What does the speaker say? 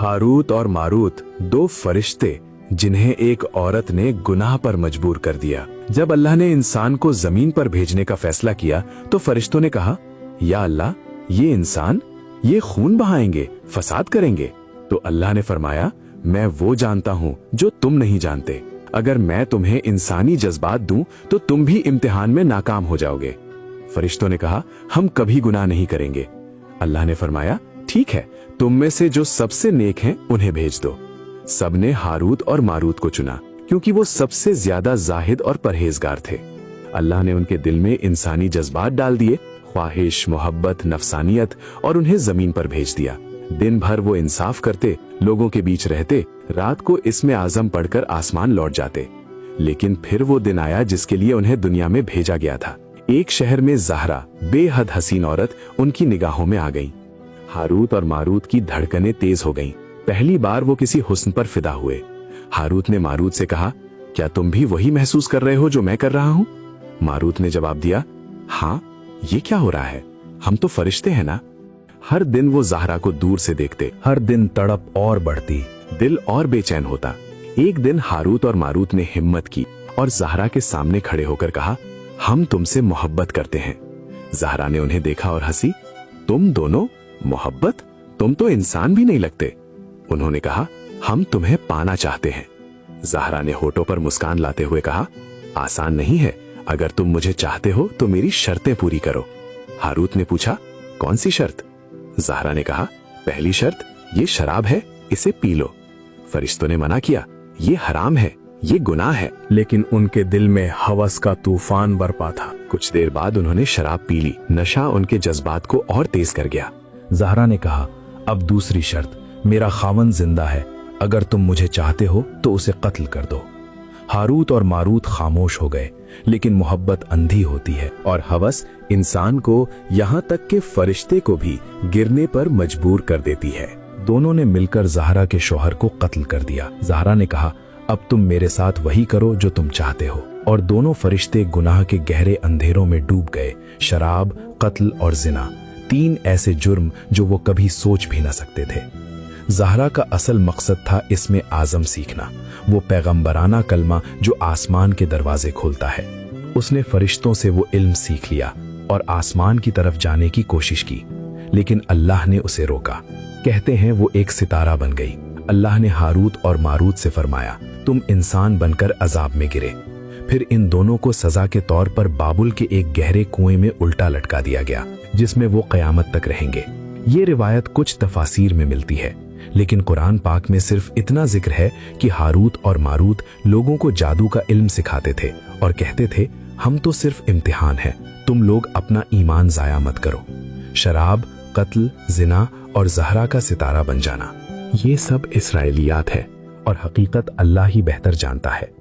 Harut और Marut दो फरिश्ते जिन्हें एक औरत ने गुनाह पर मजबूर कर दिया। जब अल्लाह ने इंसान को जमीन पर भेजने का फैसला किया तो फरिश्तों ने कहा, या अल्लाह, ये इंसान ये खून बहाएंगे, फसाद करेंगे। तो अल्लाह ने फरमाया, मैं वो जानता हूँ जो तुम नहीं जानते। अगर मैं तुम्हें इंसानी जज्बात दूं तो तुम भी इम्तिहान में नाकाम हो जाओगे। फरिश्तों ने कहा, हम कभी गुनाह नहीं करेंगे। अल्लाह ने फरमाया, ठीक है, तुम में से जो सबसे नेक हैं उन्हें भेज दो। सबने हारूत और मारूत को चुना क्योंकि वो सबसे ज्यादा जाहिद और परहेजगार थे। अल्लाह ने उनके दिल में इंसानी जज्बात डाल दिए, ख्वाहिश, मोहब्बत, नफसानियत, और उन्हें जमीन पर भेज दिया। दिन भर वो इंसाफ करते, लोगों के बीच रहते, रात को इसमें आजम पढ़कर आसमान लौट जाते। लेकिन फिर वो दिन आया जिसके लिए उन्हें दुनिया में भेजा गया था। एक शहर में ज़हरा, बेहद हसीन औरत, उनकी निगाहों में आ गई। हारूत और मारूत की धड़कनें तेज हो गईं। पहली बार वो किसी हुस्न पर फिदा हुए। हारूत ने मारूत से कहा, क्या तुम भी वही महसूस कर रहे हो जो मैं कर रहा हूँ? मारूत ने जवाब दिया, हाँ, ये क्या हो रहा है? हम तो फरिश्ते हैं ना। हर दिन वो ज़हरा को दूर से देखते, हर दिन तड़प और बढ़ती, दिल और बेचैन होता। एक दिन हारूत और मारूत ने हिम्मत की और ज़हरा के सामने खड़े होकर कहा, हम तुमसे मोहब्बत करते हैं। ज़हरा ने उन्हें देखा और हंसी, तुम दोनों मोहब्बत? तुम तो इंसान भी नहीं लगते। उन्होंने कहा, हम तुम्हें पाना चाहते हैं। ज़हरा ने होठों पर मुस्कान लाते हुए कहा, आसान नहीं है, अगर तुम मुझे चाहते हो तो मेरी शर्तें पूरी करो। हारूत ने पूछा, कौन सी शर्त? ज़हरा ने कहा, पहली शर्त, ये शराब है, इसे पी लो। फरिश्तों ने मना किया, ये हराम है, ये गुनाह है। लेकिन उनके दिल में हवस का तूफान बरपा था। कुछ देर बाद उन्होंने शराब पी ली। नशा उनके जज्बात को और तेज कर गया। ज़हरा ने कहा, अब दूसरी शर्त, मेरा खावंद जिंदा है, अगर तुम मुझे चाहते हो तो उसे कत्ल कर दो। हारूत और मारूत खामोश हो गए, लेकिन मोहब्बत अंधी होती है और हवस इंसान को, यहाँ तक के फरिश्ते को भी गिरने पर मजबूर कर देती है। दोनों ने मिलकर ज़हरा के शौहर को कत्ल कर दिया। ज़हरा ने कहा, अब तुम मेरे साथ वही करो जो तुम चाहते हो। और दोनों फरिश्ते गुनाह के गहरे अंधेरों में डूब गए। शराब, कत्ल और जिना, तीन ऐसे जुर्म जो वो कभी सोच भी न सकते थे। ज़हरा का असल मकसद था इसमें आज़म सीखना, वो पैगंबराना कलमा जो आसमान के दरवाजे खोलता है। उसने फरिश्तों से वो इल्म सीख लिया और आसमान की तरफ जाने की कोशिश की, लेकिन अल्लाह ने उसे रोका। कहते हैं वो एक सितारा बन गई। अल्लाह ने हारूत और मारूत से फरमाया, तुम इंसान बनकर अजाब में गिरे। फिर इन दोनों को सजा के तौर पर बाबुल के एक गहरे कुएं में उल्टा लटका दिया गया, जिसमें वो कयामत तक रहेंगे। ये रिवायत कुछ तफासीर में मिलती है, लेकिन कुरान पाक में सिर्फ इतना जिक्र है कि हारूत और मारूत लोगों को जादू का इल्म सिखाते थे और कहते थे, हम तो सिर्फ इम्तिहान है, तुम लोग अपना ईमान जाया मत करो। शराब, कत्ल, जिना और ज़हरा का सितारा बन जाना, ये सब इसराइलियात है और हकीकत अल्लाह ही बेहतर जानता है।